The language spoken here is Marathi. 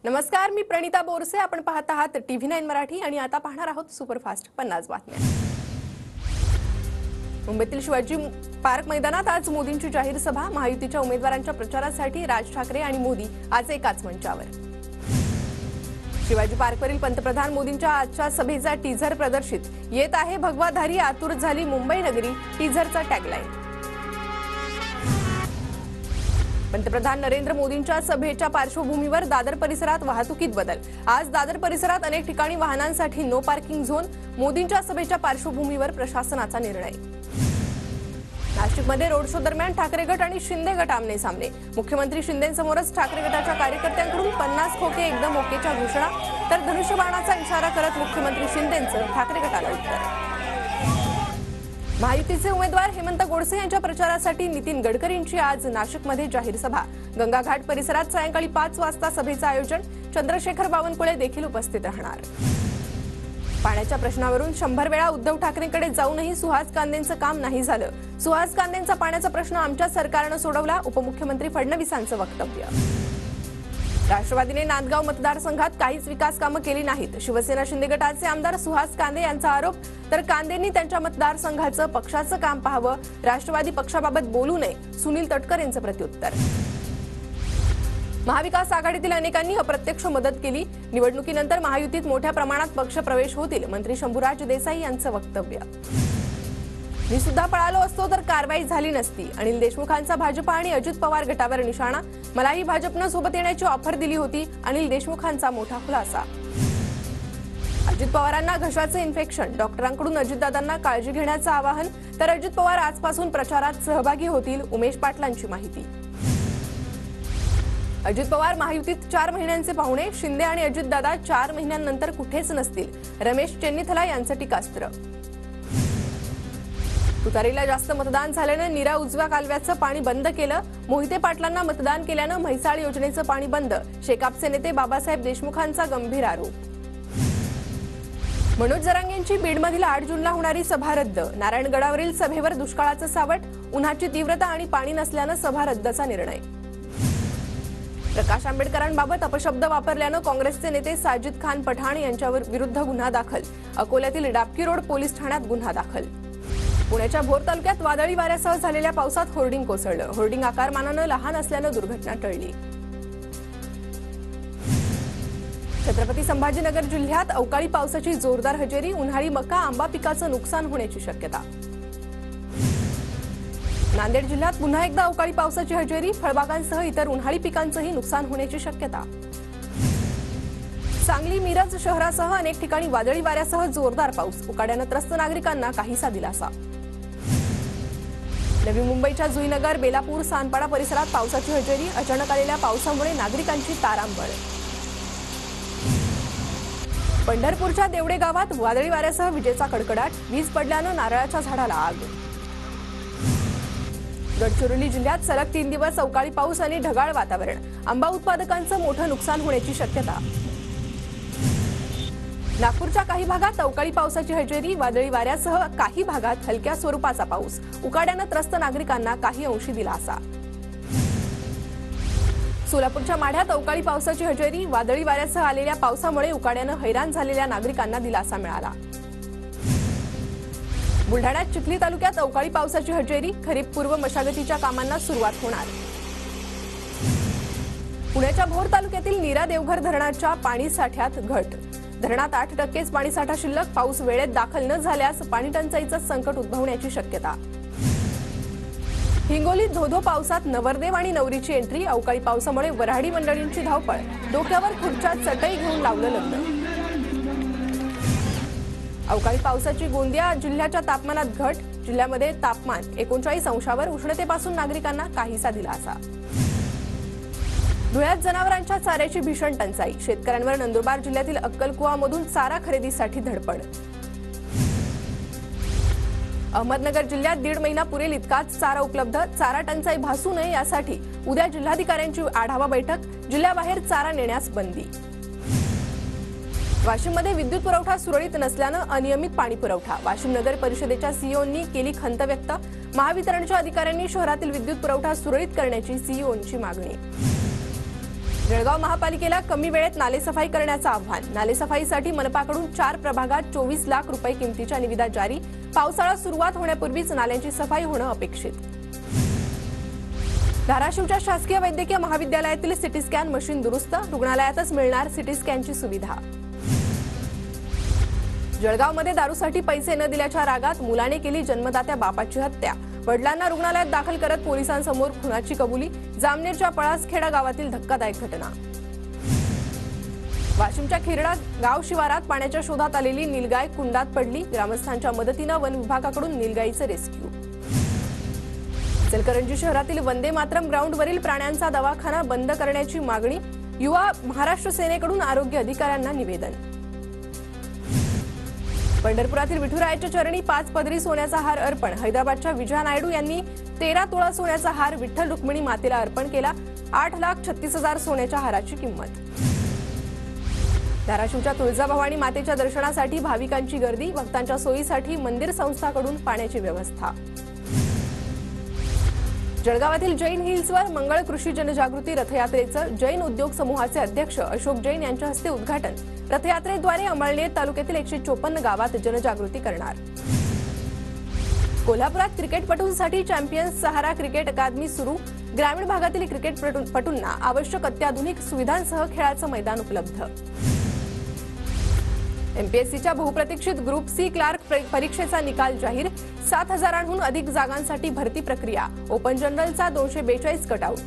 नमस्कार, मी प्रणिता बोरसे. आपण पाहत आहात TV9 मराठी आणि आता पाहणार आहोत सुपरफास्ट 50 बातम्या. मुंबईतील शिवाजी पार्क मैदानात आज मोदींची जाहीर सभा. महायुतीच्या उमेदवारांच्या प्रचारासाठी राज ठाकरे आणि मोदी आज एकाच मंचावर. शिवाजी पार्कवरील पंतप्रधान मोदींच्या आजच्या सभेचा टीझर प्रदर्शित. येत आहे भगवाधारी, आतुर झाली मुंबई नगरी, टीझरचा टॅगलाईन. पंतप्रधान नरेंद्र मोदींच्या सभेच्या पार्श्वभूमीवर दादर परिसरात वाहतुकीत बदल. आज दादर परिसरात अनेक ठिकाणी वाहनांसाठी नो पार्किंग झोन. मोदींच्या सभेच्या पार्श्वभूमीवर प्रशासनाचा निर्णय. नाशिकमध्ये रोड शो दरम्यान ठाकरे गट आणि शिंदे गट आमने सामने. मुख्यमंत्री शिंदेंसमोरच ठाकरे गटाच्या कार्यकर्त्यांकडून 50 खोके एकदम ओकेच्या घोषणा, तर धनुष्यबाणाचा इशारा करत मुख्यमंत्री शिंदेंचं ठाकरे गटाला उत्तर. महायुतीचे उमेदवार हेमंत गोडसे यांच्या प्रचारासाठी नितीन गडकरींची आज नाशिकमध्ये जाहीर सभा. गंगाघाट परिसरात सायंकाळी 5 वाजता सभेचं आयोजन. चंद्रशेखर बावनकुळे देखील उपस्थित राहणार. पाण्याच्या प्रश्नावरून 100 वेळा उद्धव ठाकरेंकडे जाऊनही सुहास कांदेंचं काम नाही झालं. सुहास कांदेंचा पाण्याचा प्रश्न आमच्या सरकारनं सोडवला. उपमुख्यमंत्री फडणवीसांचं वक्तव्य. राष्ट्रवादीने नांदगाव मतदारसंघात काहीच विकास कामं केली नाहीत. शिवसेना शिंदे गटाचे आमदार सुहास कांदे यांचा आरोप. तर कांदेंनी त्यांच्या मतदारसंघाचं पक्षाचं काम पाहावं, राष्ट्रवादी पक्षाबाबत बोलू नये, सुनील तटकर यांचं प्रत्युत्तर. महाविकास आघाडीतील अनेकांनी अप्रत्यक्ष मदत केली. निवडणुकीनंतर महायुतीत मोठ्या प्रमाणात पक्ष प्रवेश होतील. मंत्री शंभूराज देसाई यांचं वक्तव्य. मी सुद्धा पळालो असतो तर कारवाई झाली नसती. अनिल देशमुखांचा भाजपा आणि अजित पवार गटावर निशाणा. मलाही भाजपनं सोबत येण्याची ऑफर दिली होती. अनिल देशमुखांचा मोठा खुलासा. अजित पवारांना घशाचं इन्फेक्शन. डॉक्टरांकडून अजितदादांना काळजी घेण्याचं आवाहन. तर अजित पवार आजपासून प्रचारात सहभागी होतील. उमेश पाटलांची माहिती. अजित पवार महायुतीत 4 महिन्यांचे पाहुणे. शिंदे आणि अजितदादा 4 महिन्यांनंतर कुठेच नसतील. रमेश चेन्नीथला यांचं टीकास्त्र. तुतारीला जास्त मतदान झाल्यानं नीरा उजव्या कालव्याचं पाणी बंद केलं. मोहिते पाटलांना मतदान केल्यानं म्हैसाळ योजनेचं पाणी बंद. शेकापचे नेते बाबासाहेब देशमुखांचा गंभीर आरोप. मनोज जरांगेंची बीडमधील 8 जूनला होणारी सभा रद्द. नारायणगडावरील सभेवर दुष्काळाचं सावट. उन्हाची तीव्रता आणि पाणी नसल्यानं सभा रद्दचा निर्णय. प्रकाश आंबेडकरांबाबत अपशब्द वापरल्यानं काँग्रेसचे नेते साजिद खान पठाण यांच्यावर विरुद्ध गुन्हा दाखल. अकोल्यातील डाबकी रोड पोलीस ठाण्यात गुन्हा दाखल. पुण्याच्या भोर तालुक्यात वादळी वाऱ्यासह झालेल्या पावसात होर्डिंग कोसळलं. होर्डिंग आकारमानानं लहान असल्यानं दुर्घटना टळली. छत्रपती संभाजीनगर जिल्ह्यात अवकाळी पावसाची जोरदार हजेरी. उन्हाळी मका आंबा पिकाचं नुकसान होण्याची शक्यता. नांदेड जिल्ह्यात पुन्हा एकदा अवकाळी पावसाची हजेरी. फळबागांसह इतर उन्हाळी पिकांचंही नुकसान होण्याची शक्यता. सांगली मिरज शहरासह अनेक ठिकाणी वादळी वाऱ्यासह जोरदार पाऊस. उकाड्यानं त्रस्त नागरिकांना काहीसा दिलासा. नवी मुंबईच्या जुईनगर, बेलापूर, सानपाडा परिसरात पावसाची हजेरी. अचानक आलेल्या पावसामुळे नागरिकांची तारांबळ. पंढरपूरच्या देवडे गावात वादळी वाऱ्यासह विजेचा कडकडाट. वीज पडल्यानं नारळाच्या झाडाला आग. गडचिरोली जिल्ह्यात सलग 3 दिवस अवकाळी पाऊस आणि ढगाळ वातावरण. आंबा उत्पादकांचं मोठं नुकसान होण्याची शक्यता. नागपूरच्या काही भागात अवकाळी पावसाची हजेरी. वादळी वाऱ्यासह काही भागात हलक्या स्वरूपाचा पाऊस. उकाड्यानं त्रस्त नागरिकांना काही अंशी दिलासा. सोलापूरच्या माढ्यात अवकाळी पावसाची हजेरी. वादळी वाऱ्यासह आलेल्या पावसामुळे उकाड्यानं हैराण झालेल्या नागरिकांना दिलासा मिळाला. बुलढाण्यात चिखली तालुक्यात अवकाळी पावसाची हजेरी. खरीप पूर्व मशागतीच्या कामांना सुरुवात होणार. पुण्याच्या भोर तालुक्यातील नीरा देवघर धरणाच्या पाणी साठ्यात घट. धरणात 8% पाणीसाठा शिल्लक. पाऊस वेळेत दाखल न झाल्यास पाणी टंचाईचं संकट उद्भवण्याची शक्यता. हिंगोलीत धोधो पावसात नवरदेव आणि नवरीची एंट्री. अवकाळी पावसामुळे वऱ्हाडी मंडळींची धावपळ. डोक्यावर खुर्च्या चटई घेऊन लावलं लग्न. अवकाळी पावसाची गोंदिया जिल्ह्याच्या तापमानात घट. जिल्ह्यामध्ये तापमान 39 अंशावर. उष्णतेपासून नागरिकांना काहीसा दिलासा. धुळ्यात जनावरांच्या चाऱ्याची भीषण टंचाई. शेतकऱ्यांवर नंदुरबार जिल्ह्यातील अक्कलकुवामधून चारा खरेदीसाठी धडपड. अहमदनगर जिल्ह्यात 1.5 महिना पुरेल इतकाच चारा उपलब्ध. चारा टंचाई भासू नये यासाठी उद्या जिल्हाधिकाऱ्यांची आढावा बैठक. जिल्ह्याबाहेर चारा नेण्यास बंदी. वाशिममध्ये विद्युत पुरवठा सुरळीत नसल्यानं अनियमित पाणी पुरवठा. वाशिम नगर परिषदेच्या सीईओंनी केली खंत व्यक्त. महावितरणच्या अधिकाऱ्यांनी शहरातील विद्युत पुरवठा सुरळीत करण्याची सीईओंची मागणी. जळगाव महापालिकेला कमी वेळेत नालेसफाई करण्याचं आव्हान. नालेसफाईसाठी मनपाकडून 4 प्रभागात 24 लाख रुपये किमतीच्या निविदा जारी. पावसाळा सुरुवात होण्यापूर्वीच नाल्यांची सफाई होणं अपेक्षित. धाराशिवच्या शासकीय वैद्यकीय महाविद्यालयातील सिटी स्कॅन मशीन दुरुस्त. रुग्णालयातच मिळणार सिटी स्कॅनची सुविधा. जळगावमध्ये दारूसाठी पैसे न दिल्याच्या रागात मुलाने केली जन्मदात्या बापाची हत्या. वडिलांना रुग्णालयात दाखल करत पोलिसांसमोर खुनाची कबुली. जामनेरच्या पळासखेडा गावातील धक्कादायक घटना. वाशिमच्या खिरडा गाव शिवारात पाण्याच्या शोधात आलेली नीलगाय कुंडात पडली. ग्रामस्थांच्या मदतीनं वन विभागाकडून नीलगाईचं रेस्क्यू. इचलकरंजी शहरातील वंदे मातरम ग्राउंडवरील प्राण्यांचा दवाखाना बंद करण्याची मागणी. युवा महाराष्ट्र सेनेकडून आरोग्य अधिकाऱ्यांना निवेदन. पंढरपुरातील विठुरायाच्या चरणी 5 पदरी सोन्याचा हार अर्पण. हैदराबादच्या विजया नायडू यांनी 13 तोळा सोन्याचा हार विठ्ठल रुक्मिणी मातेला अर्पण केला. 8,36,000 सोन्याच्या हाराची किंमत. धाराशिवच्या तुळजाभवानी मातेच्या दर्शनासाठी भाविकांची गर्दी. भक्तांच्या सोयीसाठी मंदिर संस्थाकडून पाण्याची व्यवस्था. जळगावातील जैन हिल्सवर मंगळ कृषी जनजागृती रथयात्रेचं जैन उद्योग समूहाचे अध्यक्ष अशोक जैन यांच्या हस्ते उद्घाटन. रथयात्रेद्वारे अंमळनेर तालुक्यातील 154 गावात जनजागृती करणार. कोल्हापुरात क्रिकेटपटूंसाठी चॅम्पियन्स सहारा क्रिकेट अकादमी सुरू. ग्रामीण भागातील क्रिकेटपटूंना आवश्यक अत्याधुनिक सुविधांसह खेळाचं मैदान उपलब्ध. एमपीएससीच्या बहुप्रतीक्षित ग्रुप सी क्लार्क परीक्षेचा निकाल जाहीर. 7,000हून अधिक जागांसाठी भरती प्रक्रिया. ओपन जनरलचा 242 कटआउट.